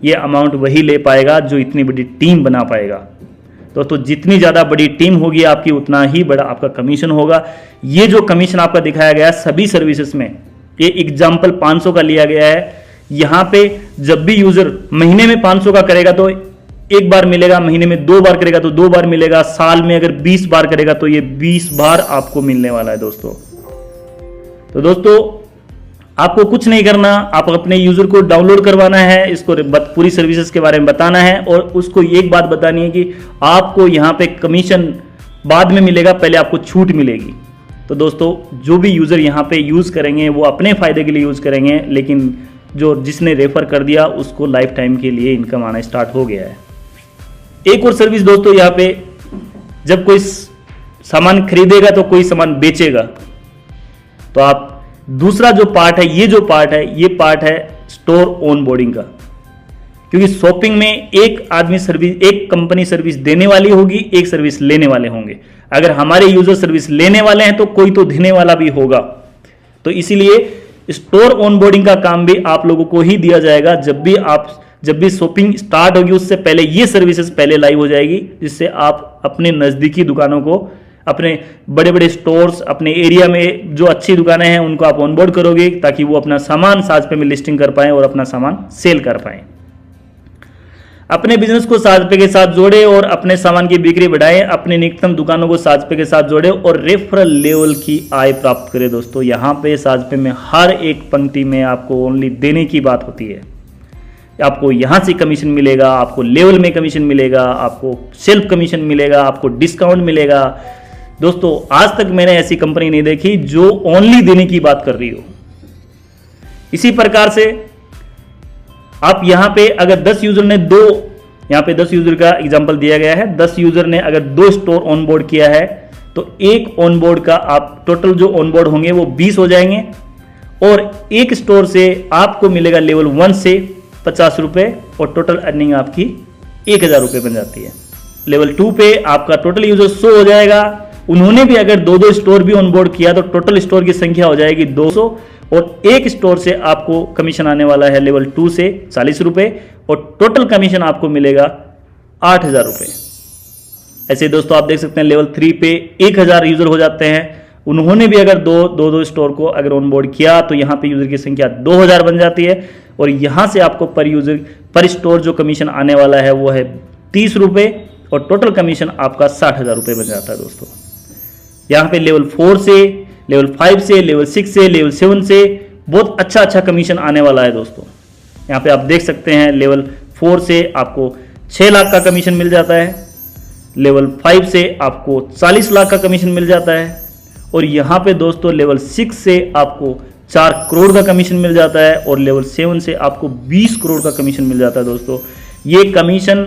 ये अमाउंट वही ले पाएगा जो इतनी बड़ी टीम बना पाएगा। दोस्तों, जितनी ज़्यादा बड़ी टीम होगी आपकी उतना ही बड़ा आपका कमीशन होगा। ये जो कमीशन आपका दिखाया गया है सभी सर्विसेज में, ये एग्जाम्पल 500 का लिया गया है। यहाँ पे जब भी यूजर महीने में 500 का करेगा तो एक बार मिलेगा, महीने में 2 बार करेगा तो 2 बार मिलेगा, साल में अगर 20 बार करेगा तो ये 20 बार आपको मिलने वाला है दोस्तों। तो दोस्तों, आपको कुछ नहीं करना, आप अपने यूजर को डाउनलोड करवाना है, इसको पूरी सर्विसेज के बारे में बताना है और उसको एक बात बतानी है कि आपको यहाँ पे कमीशन बाद में मिलेगा, पहले आपको छूट मिलेगी। तो दोस्तों, जो भी यूजर यहाँ पे यूज करेंगे वो अपने फायदे के लिए यूज करेंगे, लेकिन जो जिसने रेफर कर दिया उसको लाइफ टाइम के लिए इनकम आना स्टार्ट हो गया है। एक और सर्विस दोस्तों, यहाँ पे जब कोई सामान खरीदेगा तो कोई सामान बेचेगा, तो आप दूसरा जो पार्ट है, ये पार्ट है स्टोर ऑन बोर्डिंग का। क्योंकि शॉपिंग में एक आदमी सर्विस, एक कंपनी सर्विस देने वाली होगी, एक सर्विस लेने वाले होंगे। अगर हमारे यूजर सर्विस लेने वाले हैं तो कोई तो देने वाला भी होगा। तो इसीलिए स्टोर ऑन बोर्डिंग का काम भी आप लोगों को ही दिया जाएगा। जब भी शॉपिंग स्टार्ट होगी उससे पहले ये सर्विसेज पहले लाइव हो जाएगी, जिससे आप अपने नज़दीकी दुकानों को, अपने बड़े बड़े स्टोर्स, अपने एरिया में जो अच्छी दुकानें हैं उनको आप ऑनबोर्ड करोगे ताकि वो अपना सामान साजपे में लिस्टिंग कर पाएं और अपना सामान सेल कर पाएं। अपने बिजनेस को साजपे के साथ जोड़े और अपने सामान की बिक्री बढ़ाएं, अपने निकटतम दुकानों को साजपे के साथ जोड़े और रेफरल लेवल की आय प्राप्त करें। दोस्तों, यहाँ पे साजपे में हर एक पंक्ति में आपको ओनली देने की बात होती है। आपको यहाँ से कमीशन मिलेगा, आपको लेवल में कमीशन मिलेगा, आपको सेल्फ कमीशन मिलेगा, आपको डिस्काउंट मिलेगा। दोस्तों, आज तक मैंने ऐसी कंपनी नहीं देखी जो ओनली देने की बात कर रही हो। इसी प्रकार से आप यहां पे अगर 10 यूजर ने यहां पे 10 यूजर का एग्जांपल दिया गया है, 10 यूजर ने अगर 2 स्टोर ऑनबोर्ड किया है तो एक ऑनबोर्ड का आप टोटल जो ऑनबोर्ड होंगे वो 20 हो जाएंगे और एक स्टोर से आपको मिलेगा लेवल 1 से 50 रुपए और टोटल अर्निंग आपकी 1000 रुपए बन जाती है। लेवल 2 पे आपका टोटल यूजर 100 हो जाएगा। उन्होंने भी अगर 2 स्टोर भी ऑनबोर्ड किया तो टोटल स्टोर की संख्या हो जाएगी 200 और एक स्टोर से आपको कमीशन आने वाला है लेवल 2 से 40 रुपए और टोटल कमीशन आपको मिलेगा 8000 रुपए। ऐसे दोस्तों, आप देख सकते हैं लेवल 3 पे 1000 यूजर हो जाते हैं। उन्होंने भी अगर दो स्टोर को अगर ऑनबोर्ड किया तो यहाँ पे यूजर की संख्या 2000 बन जाती है और यहाँ से आपको पर स्टोर जो कमीशन आने वाला है वो है 30 रुपए और टोटल कमीशन आपका 60,000 रुपए बन जाता है। दोस्तों, यहाँ पे लेवल 4 से, लेवल 5 से, लेवल 6 से, लेवल 7 से बहुत अच्छा कमीशन आने वाला है। दोस्तों, यहाँ पे आप देख सकते हैं लेवल 4 से आपको 6 लाख का कमीशन मिल जाता है, लेवल 5 से आपको 40 लाख का कमीशन मिल जाता है और यहाँ पे दोस्तों लेवल 6 से आपको 4 करोड़ का कमीशन मिल जाता है और लेवल 7 से आपको 20 करोड़ का कमीशन मिल जाता है। दोस्तों, ये कमीशन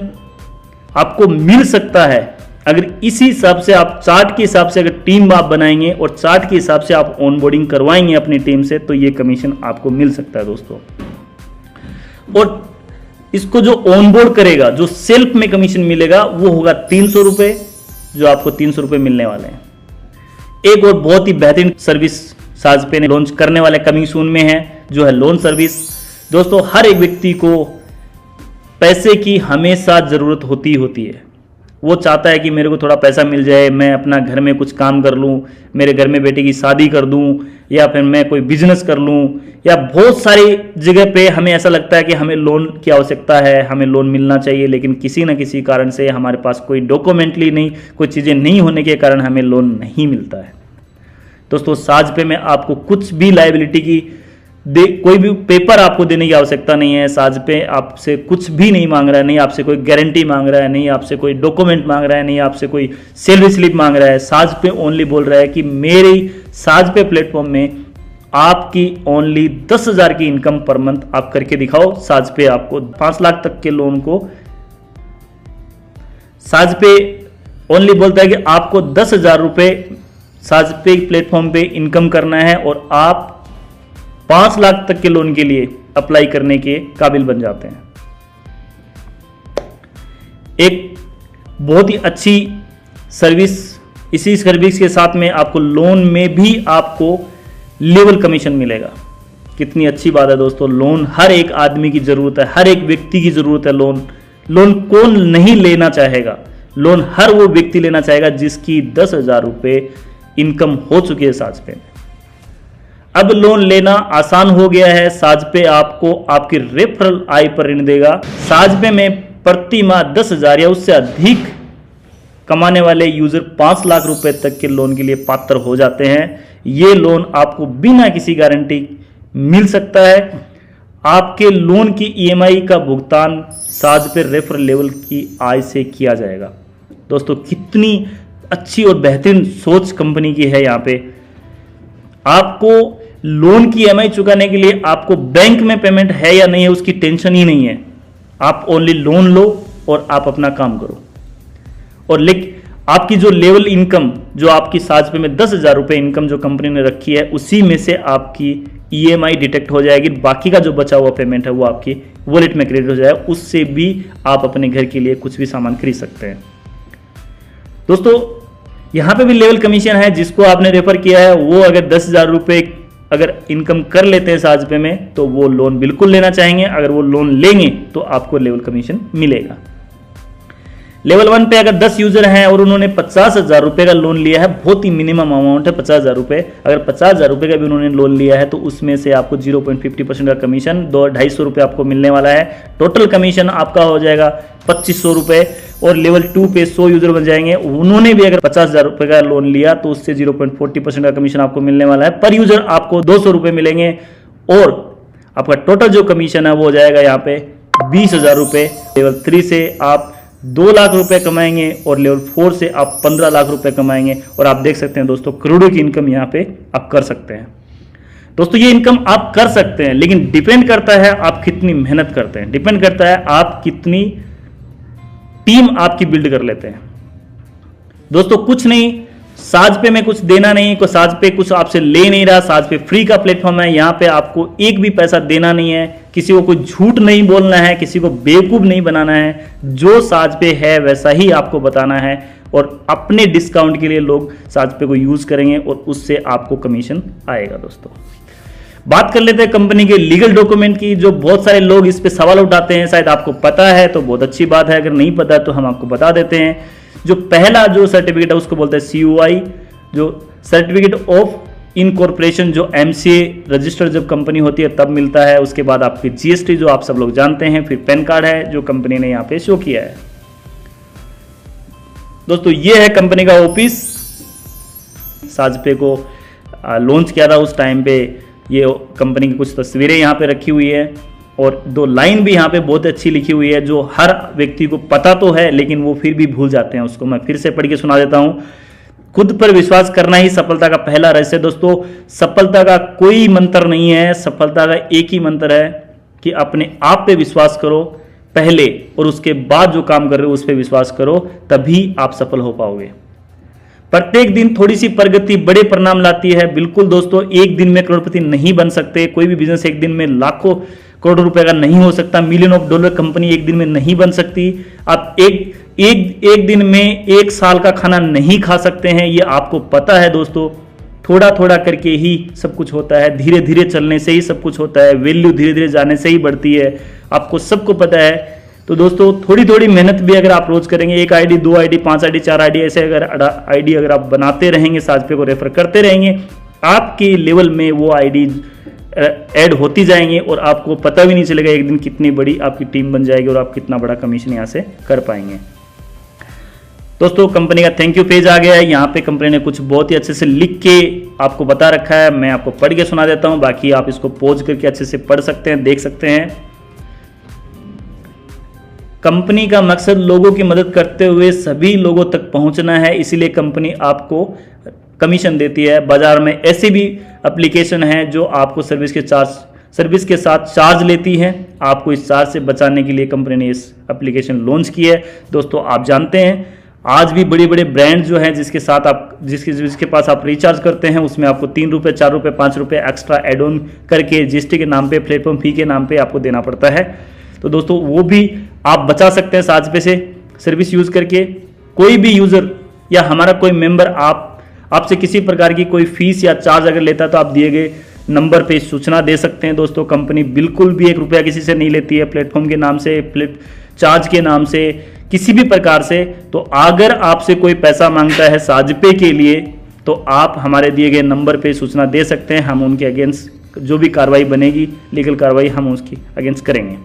आपको मिल सकता है अगर इसी हिसाब से आप चार्ट के हिसाब से अगर टीम आप बनाएंगे और चार्ट के हिसाब से आप ऑनबोर्डिंग करवाएंगे अपनी टीम से, तो ये कमीशन आपको मिल सकता है दोस्तों। और इसको जो ऑनबोर्ड करेगा, जो सेल्फ में कमीशन मिलेगा वो होगा 300 रुपए, जो आपको 300 रुपए मिलने वाले हैं। एक और बहुत ही बेहतरीन सर्विस साजपे ने लॉन्च करने वाले कमिंग सून में है, जो है लोन सर्विस। दोस्तों हर एक व्यक्ति को पैसे की हमेशा जरूरत होती है। वो चाहता है कि मेरे को थोड़ा पैसा मिल जाए, मैं अपना घर में कुछ काम कर लूँ, मेरे घर में बेटे की शादी कर दूँ, या फिर मैं कोई बिजनेस कर लूँ, या बहुत सारी जगह पे हमें ऐसा लगता है कि हमें लोन की आवश्यकता है, हमें लोन मिलना चाहिए, लेकिन किसी न किसी कारण से हमारे पास कोई डॉक्यूमेंटली नहीं, कोई चीज़ें नहीं होने के कारण हमें लोन नहीं मिलता है। दोस्तों साजपे में आपको कुछ भी लायबिलिटी की कोई भी पेपर आपको देने की आवश्यकता नहीं है। साजपे आपसे कुछ भी नहीं मांग रहा है, नहीं आपसे कोई गारंटी मांग रहा है, नहीं आपसे कोई डॉक्यूमेंट मांग रहा है, नहीं आपसे कोई सैलरी स्लिप मांग रहा है। साजपे ओनली बोल रहा है कि मेरी साजपे प्लेटफॉर्म में आपकी ओनली 10,000 की इनकम पर मंथ आप करके दिखाओ, साजपे आपको 5 लाख तक के लोन को, साजपे ओनली बोलता है कि आपको 10,000 रुपए साजपे प्लेटफॉर्म पे इनकम करना है और आप 5 लाख तक के लोन के लिए अप्लाई करने के काबिल बन जाते हैं। एक बहुत ही अच्छी सर्विस, इसी सर्विस के साथ में आपको लोन में भी आपको लेवल कमीशन मिलेगा। कितनी अच्छी बात है दोस्तों। लोन हर एक आदमी की जरूरत है, हर एक व्यक्ति की जरूरत है। लोन कौन नहीं लेना चाहेगा? लोन हर वो व्यक्ति लेना चाहेगा जिसकी 10,000 रुपए इनकम हो चुकी है साजपे में। अब लोन लेना आसान हो गया है। साजपे आपको आपकी रेफरल आय पर ऋण देगा। साजपे में प्रति माह 10,000 या उससे अधिक कमाने वाले यूजर 5 लाख रुपए तक के लोन के लिए पात्र हो जाते हैं। ये लोन आपको बिना किसी गारंटी मिल सकता है। आपके लोन की ईएमआई का भुगतान साजपे रेफरल लेवल की आय से किया जाएगा। दोस्तों कितनी अच्छी और बेहतरीन सोच कंपनी की है। यहाँ पे आपको लोन की ईएमआई चुकाने के लिए आपको बैंक में पेमेंट है या नहीं है उसकी टेंशन ही नहीं है। आप ओनली लोन लो और आप अपना काम करो। और आपकी जो लेवल इनकम, जो आपकी साजपे में 10,000 रुपए इनकम जो कंपनी ने रखी है, उसी में से आपकी ईएमआई डिटेक्ट हो जाएगी। बाकी का जो बचा हुआ पेमेंट है वो आपकी वॉलेट में क्रेडिट हो जाएगा। उससे भी आप अपने घर के लिए कुछ भी सामान खरीद सकते हैं। दोस्तों यहाँ पे भी लेवल कमीशन है। जिसको आपने रेफर किया है वो अगर 10,000 रुपए अगर इनकम कर लेते हैं साजपे में, तो वो लोन बिल्कुल लेना चाहेंगे। अगर वो लोन लेंगे तो आपको लेवल कमीशन मिलेगा। लेवल 1 पे अगर 10 यूजर हैं और उन्होंने 50,000 रुपए का लोन लिया है, बहुत ही मिनिमम अमाउंट है 50,000 रुपए। अगर 50,000 रुपए का भी उन्होंने लोन लिया है तो उसमें से आपको 0.50% का कमीशन 250 रुपये आपको मिलने वाला है। टोटल कमीशन आपका हो जाएगा 2500 रुपये। और लेवल 2 पे 100 यूजर बन जाएंगे, उन्होंने भी अगर 50,000 रुपए का लोन लिया तो उससे 0.40% का कमीशन आपको मिलने वाला है। पर यूजर आपको 200 रुपये मिलेंगे और आपका टोटल जो कमीशन है वो हो जाएगा यहाँ पे 20,000 रुपये। लेवल 3 से आप 2 लाख रुपए कमाएंगे और लेवल 4 से आप 15 लाख रुपए कमाएंगे। और आप देख सकते हैं दोस्तों करोड़ों की इनकम यहाँ पे आप कर सकते हैं। दोस्तों ये इनकम आप कर सकते हैं, लेकिन डिपेंड करता है आप कितनी मेहनत करते हैं, डिपेंड करता है आप कितनी टीम आपकी बिल्ड कर लेते हैं। दोस्तों कुछ नहीं, साजपे में कुछ देना नहीं, को साजपे कुछ आपसे ले नहीं रहा। साजपे फ्री का प्लेटफॉर्म है। यहाँ पे आपको एक भी पैसा देना नहीं है, किसी को कोई झूठ नहीं बोलना है, किसी को बेवकूफ नहीं बनाना है। जो साजपे है वैसा ही आपको बताना है और अपने डिस्काउंट के लिए लोग साजपे को यूज करेंगे और उससे आपको कमीशन आएगा। दोस्तों बात कर लेते हैं कंपनी के लीगल डॉक्यूमेंट की, जो बहुत सारे लोग इस पे सवाल उठाते हैं। शायद आपको पता है तो बहुत अच्छी बात है, अगर नहीं पता तो हम आपको बता देते हैं। जो पहला जो सर्टिफिकेट है उसको बोलते हैं COI, जो सर्टिफिकेट ऑफ इनकॉर्पोरेशन, जो MCA रजिस्टर्ड जब कंपनी होती है तब मिलता है। उसके बाद आपकी GST जो आप सब लोग जानते हैं, फिर पैन कार्ड है जो कंपनी ने यहाँ पे शो किया है। दोस्तों ये है कंपनी का ऑफिस। साजपे को लॉन्च किया था उस टाइम पे, ये कंपनी की कुछ तस्वीरें यहाँ पे रखी हुई है और 2 लाइन भी यहाँ पे बहुत अच्छी लिखी हुई है, जो हर व्यक्ति को पता तो है लेकिन वो फिर भी भूल जाते हैं उसको। मैं फिर से पढ़ के सुना देता हूँ। खुद पर विश्वास करना ही सफलता का पहला रहस्य। दोस्तों सफलता का कोई मंत्र नहीं है, सफलता का एक ही मंत्र है कि अपने आप पे विश्वास करो। पहले और उसके बाद जो काम कर रहे हो उस पर विश्वास करो, तभी आप सफल हो पाओगे। प्रत्येक दिन थोड़ी सी प्रगति बड़े परिणाम लाती है। बिल्कुल दोस्तों, एक दिन में करोड़पति नहीं बन सकते, कोई भी बिजनेस एक दिन में लाखों करोड़ रुपए का नहीं हो सकता, मिलियन ऑफ डॉलर कंपनी एक दिन में नहीं बन सकती। आप एक दिन में 1 साल का खाना नहीं खा सकते हैं, ये आपको पता है दोस्तों। थोड़ा थोड़ा करके ही सब कुछ होता है, धीरे धीरे चलने से ही सब कुछ होता है, वैल्यू धीरे धीरे जाने से ही बढ़ती है, आपको सबको पता है। तो दोस्तों थोड़ी थोड़ी मेहनत भी अगर आप रोज करेंगे, 1 आईडी 2 आईडी 5 आईडी 4 आईडी ऐसे अगर आईडी अगर आप बनाते रहेंगे, साजपे को रेफर करते रहेंगे, आपके लेवल में वो आईडी ऐड होती जाएंगे और आपको पता भी नहीं चलेगा एक दिन कितनी बड़ी आपकी टीम बन जाएगी और आप कितना बड़ा कमीशन यहाँ से कर पाएंगे। दोस्तों कंपनी का थैंक यू पेज आ गया है, यहाँ पे कंपनी ने कुछ बहुत ही अच्छे से लिख के आपको बता रखा है, मैं आपको पढ़ के सुना देता हूँ, बाकी आप इसको पॉज करके अच्छे से पढ़ सकते हैं, देख सकते हैं। कंपनी का मकसद लोगों की मदद करते हुए सभी लोगों तक पहुंचना है, इसीलिए कंपनी आपको कमीशन देती है। बाजार में ऐसी भी एप्लीकेशन है जो आपको सर्विस के साथ चार्ज लेती है, आपको इस चार्ज से बचाने के लिए कंपनी ने इस एप्लीकेशन लॉन्च की है। दोस्तों आप जानते हैं आज भी बड़े बड़े ब्रांड जो हैं जिसके पास आप रिचार्ज करते हैं उसमें आपको 3 रुपये 4 रुपये 5 रुपये एक्स्ट्रा एड ऑन करके जीएसटी के नाम पे, प्लेटफॉर्म फी के नाम पे आपको देना पड़ता है। तो दोस्तों वो भी आप बचा सकते हैं साजपे से सर्विस यूज करके। कोई भी यूजर या हमारा कोई मेंबर आपसे किसी प्रकार की कोई फीस या चार्ज अगर लेता है तो आप दिए गए नंबर पे सूचना दे सकते हैं। दोस्तों कंपनी बिल्कुल भी 1 रुपया किसी से नहीं लेती है, प्लेटफॉर्म के नाम से, चार्ज के नाम से, किसी भी प्रकार से। तो अगर आपसे कोई पैसा मांगता है साजपे के लिए तो आप हमारे दिए गए नंबर पे सूचना दे सकते हैं, हम उनके अगेंस्ट जो भी कार्रवाई बनेगी, लीगल कार्रवाई हम उसकी अगेंस्ट करेंगे।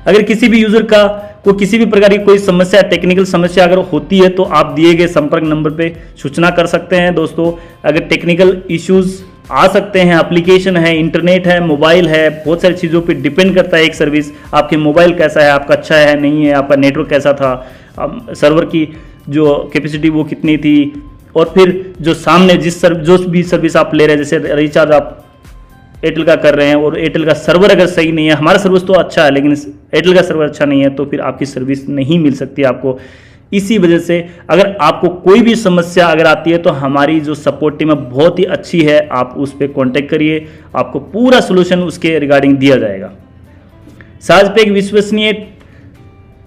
अगर किसी भी यूजर को किसी भी प्रकार की कोई समस्या, टेक्निकल समस्या अगर होती है तो आप दिए गए संपर्क नंबर पे सूचना कर सकते हैं। दोस्तों अगर टेक्निकल इश्यूज आ सकते हैं, एप्लीकेशन है, इंटरनेट है, मोबाइल है, बहुत सारी चीज़ों पे डिपेंड करता है एक सर्विस। आपके मोबाइल कैसा है, आपका अच्छा है नहीं है, आपका नेटवर्क कैसा था, सर्वर की जो कैपेसिटी वो कितनी थी, और फिर जो सामने जो भी सर्विस आप ले रहे हैं, जैसे रिचार्ज आप एयरटेल का कर रहे हैं और एयरटेल का सर्वर अगर सही नहीं है, हमारा सर्विस तो अच्छा है लेकिन एयरटेल का सर्वर अच्छा नहीं है, तो फिर आपकी सर्विस नहीं मिल सकती आपको। इसी वजह से अगर आपको कोई भी समस्या अगर आती है तो हमारी जो सपोर्ट टीम है बहुत ही अच्छी है, आप उस पर कॉन्टेक्ट करिए, आपको पूरा सोल्यूशन उसके रिगार्डिंग दिया जाएगा। साजपे एक विश्वसनीय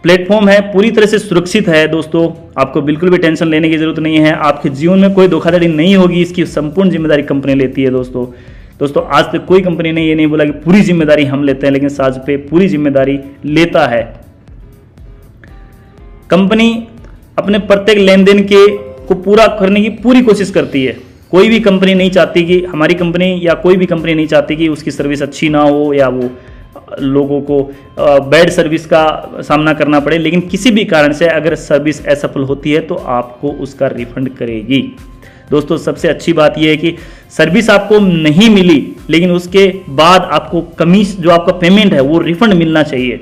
प्लेटफॉर्म है, पूरी तरह से सुरक्षित है। दोस्तों आपको बिल्कुल भी टेंशन लेने की जरूरत नहीं है, आपके जीवन में कोई धोखाधड़ी नहीं होगी, इसकी संपूर्ण जिम्मेदारी कंपनी लेती है। दोस्तों आज तक कोई कंपनी ने ये नहीं बोला कि पूरी जिम्मेदारी हम लेते हैं, लेकिन साजपे पूरी जिम्मेदारी लेता है। कंपनी अपने प्रत्येक लेन देन को पूरा करने की पूरी कोशिश करती है। कोई भी कंपनी नहीं चाहती कि हमारी कंपनी या कोई भी कंपनी नहीं चाहती कि उसकी सर्विस अच्छी ना हो या वो लोगों को बैड सर्विस का सामना करना पड़े, लेकिन किसी भी कारण से अगर सर्विस असफल होती है तो आपको उसका रिफंड करेगी। दोस्तों सबसे अच्छी बात यह है कि सर्विस आपको नहीं मिली लेकिन उसके बाद आपको कमीशन, जो आपका पेमेंट है वो रिफंड मिलना चाहिए।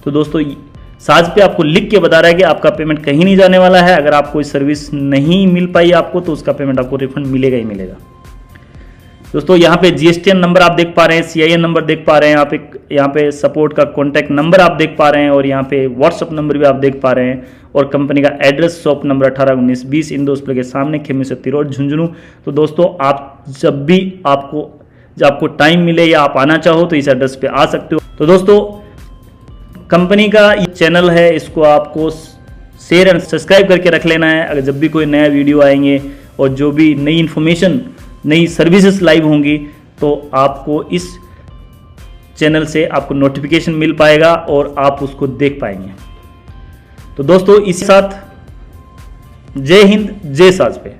तो दोस्तों साजपे आपको लिख के बता रहा है कि आपका पेमेंट कहीं नहीं जाने वाला है। अगर आप कोई सर्विस नहीं मिल पाई आपको तो उसका पेमेंट आपको रिफंड मिलेगा ही मिलेगा। दोस्तों यहाँ पे जीएसटीएन नंबर आप देख पा रहे हैं, सीआईएन नंबर देख पा रहे हैं, आप एक यहाँ पे सपोर्ट का कॉन्टैक्ट नंबर आप देख पा रहे हैं और यहाँ पे व्हाट्सअप नंबर भी आप देख पा रहे हैं, और कंपनी का एड्रेस शॉप नंबर 181920 इंडोर के सामने, खेमी रोड, झुंझुनू। तो दोस्तों आप जब भी आपको टाइम मिले या आप आना चाहो तो इस एड्रेस पे आ सकते हो। तो दोस्तों कंपनी का ये चैनल है, इसको आपको शेयर एंड सब्सक्राइब करके रख लेना है। अगर जब भी कोई नया वीडियो आएंगे और जो भी नई इन्फॉर्मेशन, नई सर्विसेज लाइव होंगी तो आपको इस चैनल से आपको नोटिफिकेशन मिल पाएगा और आप उसको देख पाएंगे। तो दोस्तों इसी साथ जय हिंद, जय साजपे।